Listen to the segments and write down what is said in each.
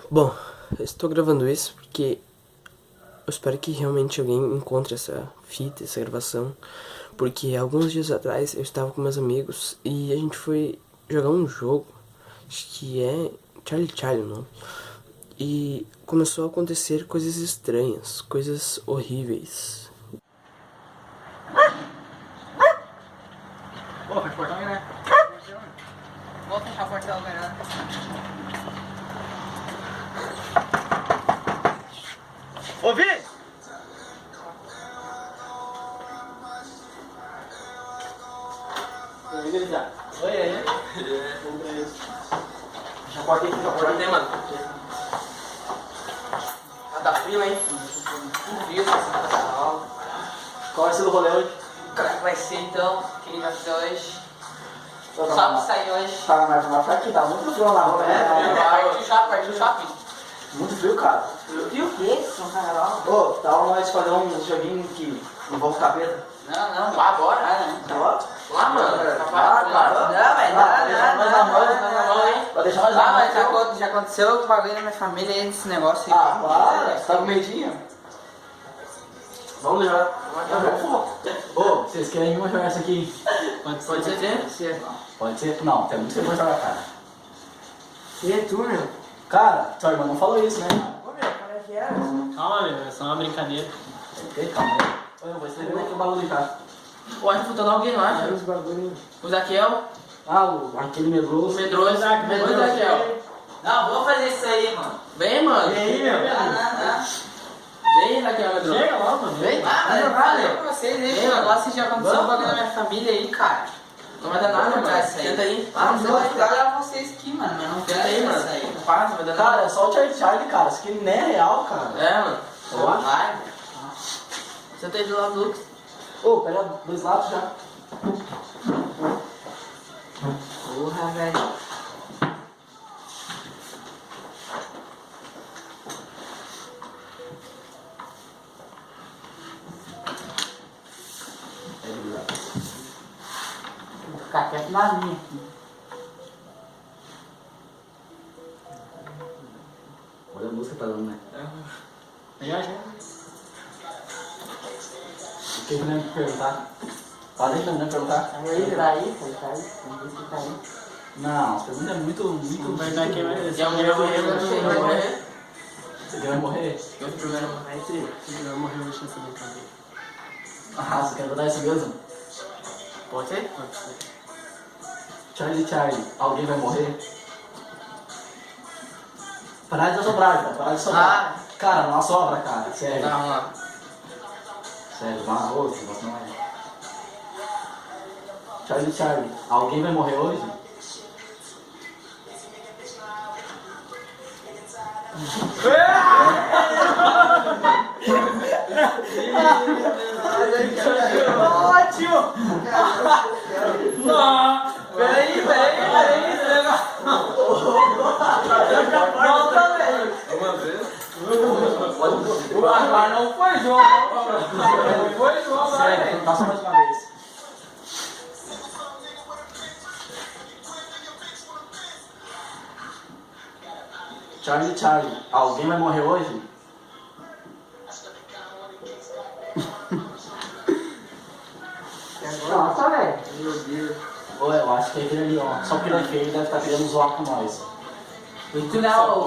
Bom, eu estou gravando isso porque eu espero que realmente alguém encontre essa fita, essa gravação. Porque alguns dias atrás eu estava com meus amigos e a gente foi jogar um jogo, acho que é Charlie, o nome. E começou a acontecer coisas estranhas, coisas horríveis. Pô, fecha o portão aí, né? Vou fechar o portão, né? Ô, Vi! Oi, aí. Fecha a porta aí, fecha a porta aí, mano. Tá frio, hein? Frio, qual vai ser o rolê hoje? Como é que vai ser então? O que a gente vai fazer hoje? Só que sair hoje. Tá, mas vai ficar aqui, tá muito frio na rua, né? Partiu o shopping. Muito frio, cara. Frio o quê? São Carnaval. Ô, dá uma nós fazer um joguinho que envolve capeta. Não, vai bora. Bora? Lá, mano. Não, vai deixar nós lá, mas já aconteceu o bagulho na minha família aí, esse negócio aí. Ah, para, você tá com medinho? Vamos jogar. Ô, vocês querem vir jogar essa aqui? Pode ser? Pode ser? Não, tem muito tempo pra jogar, cara. E é tu, meu? Cara, tua irmã não falou isso, né? Ô, meu, para que era? Calma, meu, é só uma brincadeira. Calma aí. Eu vou escrever aqui o bagulho, cara. Pô, a gente faltou alguém lá, Era já. uns bagulho. O Zaquel. Aquele medroso. Medroso, Zaquel. Não, vamos fazer isso aí, mano. Vem, mano. E aí, meu? Vem, Zaquel, Medroso. Chega lá, mano. Vem. Mas falei pra vocês aí, Vem, mano. Lá se já aconteceu um bagulho na minha família aí, cara. Não vai dar nada, mano. Tenta aí. Não vai pegar vocês aqui, mano. Mas não Tenta quero aí, mano. isso aí. Não faz, não vai dar Cara, nada. é só o Charlie, cara. Isso aqui nem é real, cara. É, mano. Eu acho. Vai. Senta aí do lado do Lucas. Ô, pega dois lados já. Porra, velho. Vou ficar quieto na minha aqui. Olha a música que tá dando, né? Já. O que eu lembro de perguntar? Pode deixar eu perguntar? Aí, tá aí, pô, tá aí. Vamos ver se tá aí. Não, as perguntas é muito... Vai dar quem vai. Já morreu, vai morrer. Você vai morrer? Eu primeiro. Vai ser. Você vai morrer hoje nessa brincadeira. Ah, você quer botar isso mesmo? Pode ser? Pode ser. Charlie, alguém vai morrer? Parar de assoprar, cara. Parar de assoprar. Cara, não assopra, cara. Sério. Tá, vamos lá. Sério, vai uma outra, você não é. Charlie, alguém vai morrer hoje? Ótimo! Peraí. Volta, velho. Mas não foi João. Não foi João, Sério, velho. passa mais uma vez. Charlie, alguém vai morrer hoje? Nossa, velho. Meu Deus. Ô, eu acho que é aquele ali, ó. Só porque ele é feio, ele deve estar querendo zoar com nós. E tu não,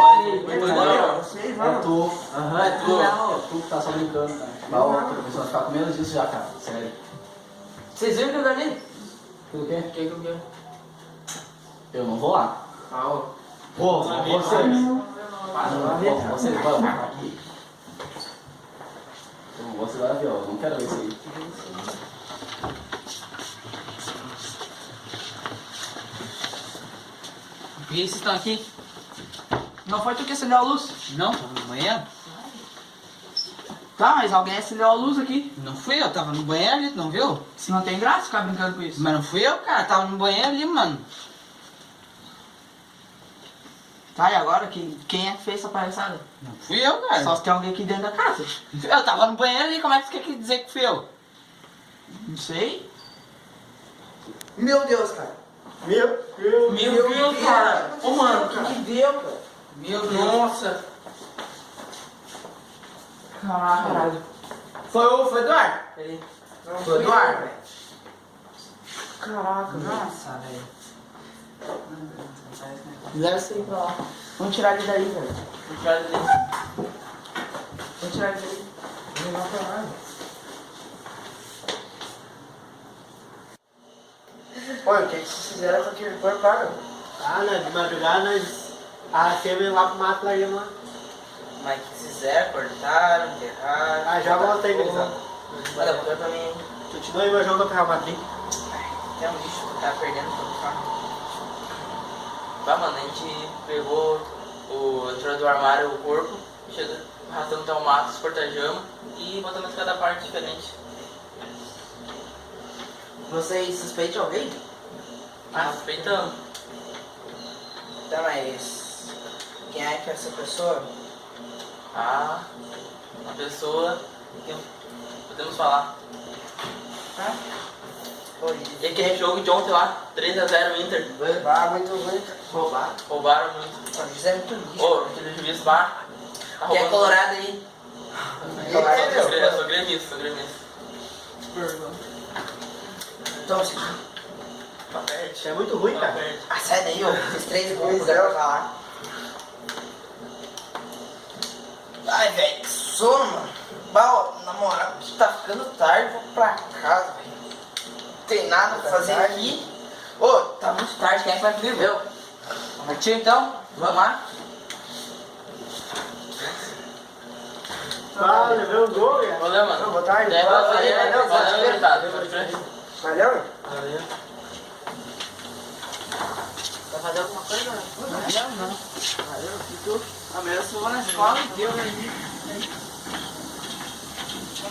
Vocês É vão. tu. Aham, é tu. É tu que tá só brincando, cara. Mas, ó, tô começando a ficar com medo disso já, cara. Sério. Vocês viram que eu ganhei? Tudo quê? Quem que eu ganhei? Eu não vou lá. Ah, ó. Ô, vocês. ver. Vocês, vamos aqui. Você vai ver, ó. Eu não quero ver isso aí. Por que vocês estão aqui? Não foi tu que acendeu a luz? Não, tava no banheiro. Tá, mas alguém acendeu a luz aqui. Não fui eu, tava no banheiro ali, tu não viu? Se não tem graça ficar brincando com isso. Mas não fui eu, cara, tava no banheiro ali, mano. Tá, e agora quem é que fez essa palhaçada? Não fui eu, cara. Só se tem alguém aqui dentro da casa. Eu tava no banheiro ali, como é que você quer dizer que fui eu? Não sei. Meu Deus, cara. Meu Deus, cara. meu, cara. Meu Deus. Nossa. Caralho. Foi o Eduardo? Ele. Foi o Eduardo, velho. Caraca, nossa, velho. Leva isso aí pra lá. Vamos tirar ele daí, velho. Vamos tirar ele daí. Vamos tirar ele daí. Vamos levar pra lá, velho. Oi, o que vocês fizeram com aquele corpo, cara? Ah, né? De madrugada nós arrastamos lá pro mato, largamos lá. Mas o que vocês fizeram? Cortaram, enterraram. Ah, já voltei, gurizada. Olha, põe pra mim. Continua aí meu jogo contra o Real Madrid. Tem um lixo que tá perdendo pra cá. Vai, mano, a gente pegou, tirou do armário o corpo, chegou, arrastando até o mato, escortajamos e botamos cada parte diferente. Vocês suspeitam alguém? Ah, suspeitamos. Tá, mas quem é que é essa pessoa? Ah, uma pessoa que podemos falar. E aquele jogo de ontem lá, 3-0 Inter. Ah, muito ruim. Roubaram muito. Nós fizemos tudo isso. Ô, aquele juiz lá. Tá Quem é roubando. colorado aí? Eu sou gremista, sou gremista. Então, você... Tá perto. Isso é muito ruim, Tá cara. perto. Ah, sai daí, ó. Esses 3 gols puderam falar. Ai, velho, que sono, mano. Bah, na moral, tá ficando tarde, vou pra casa, velho. Não tem nada pra fazer aqui. Ô, tá muito tarde, quem é que vai comigo? Eu. Partiu então? Vamos lá? Ah, levei um gol, cara. Valeu, mano. Boa tarde. Valeu, Valeu, valeu, resultado. Valeu? Valeu. Vai fazer alguma coisa? Não. Valeu, ficou. A melhor eu vou na escola e deu, né?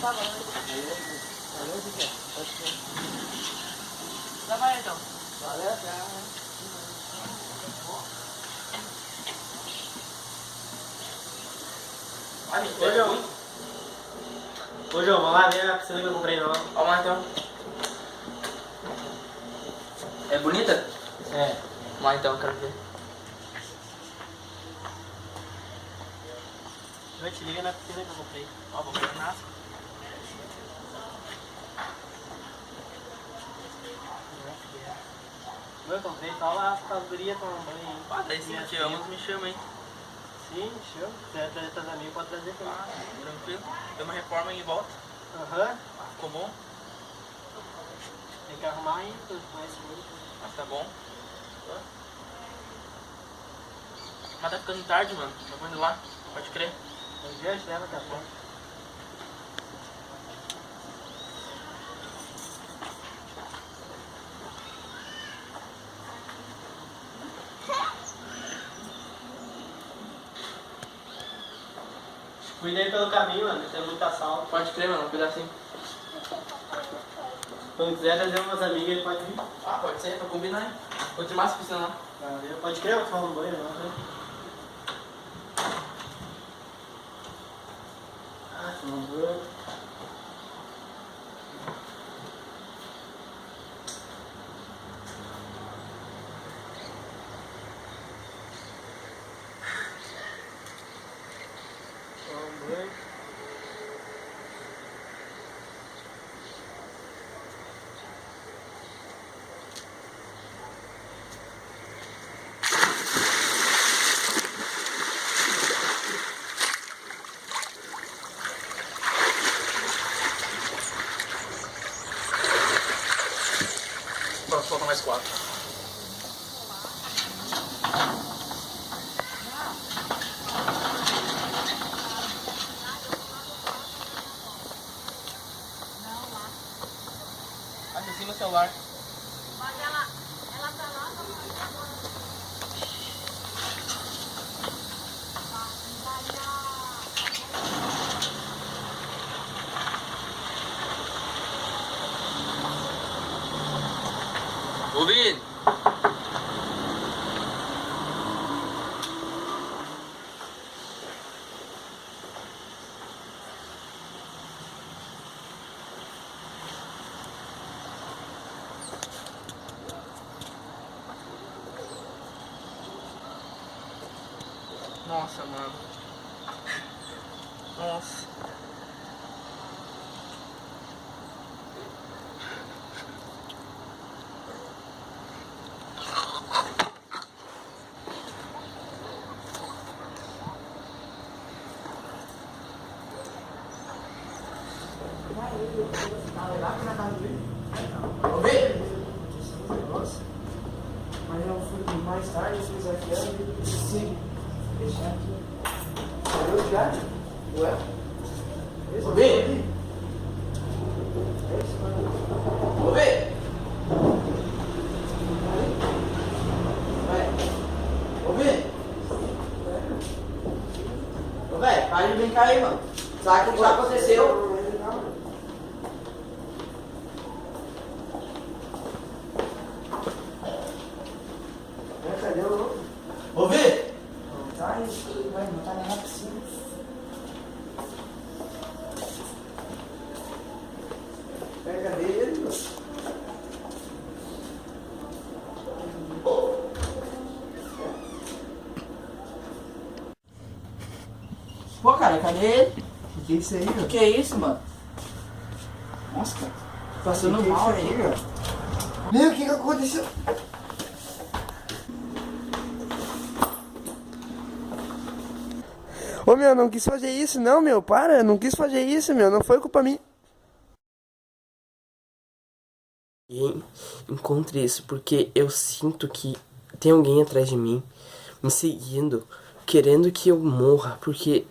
Valeu, Ziquinha. Já vai então. Valeu, tchau. Ô, João, vamos lá ver a piscina que eu comprei nova. Vamos lá então. É bonita? É. Vamos lá então, quero ver. Eu te liga na piscina que eu comprei. Ó, vamos ver na. Eu comprei só lá as gurias tomando banho, hein? Ah, daí se te amo, me chama, hein? Sim, show. Se quiser trazer teus amigos, pode trazer também. Ah, tranquilo. Tem uma reforma aí em volta. Aham. Ficou bom? Tem que arrumar aí, tudo mais muito. Mas tá bom. Mas tá ficando tarde, mano. Eu vou indo lá. Pode crer. Um dia a gente leva até a porta. Cuida aí pelo caminho, mano, tem muito assalto. Pode crer, mano. Cuidar assim. Quando quiser trazer umas amigas, ele pode vir. Ah, pode ser, pra combinar, hein? Vou te mais piscina lá. Valeu. Pode crer, eu vou tomar um banho, não, né? Ah, tomar um banho. Tomar um banho. Pronto, falta mais 4. Aqui em cima o celular. Ouvindo? Nossa, mano. Nossa. Ouvi? Mas eu fui mais tarde, fiz aqui e sim. Deixar aqui. Saiu já? Ué? Ouvi? Ouvi? Ouvi? Ô, velho, para de brincar aí, mano. Sabe o que já aconteceu? Cadê o louco? Ouvi? Não tá isso, vai, não tá nem na piscina. Cadê ele, mano? Pô, cara, cadê ele? Que é isso aí, O que é isso, mano? Nossa, cara. Passando mal aí, cara. Meu, o que aconteceu? Ô meu, não quis fazer isso não, meu, para, não quis fazer isso, meu, não foi culpa minha. E encontre isso, porque eu sinto que tem alguém atrás de mim, me seguindo, querendo que eu morra, porque...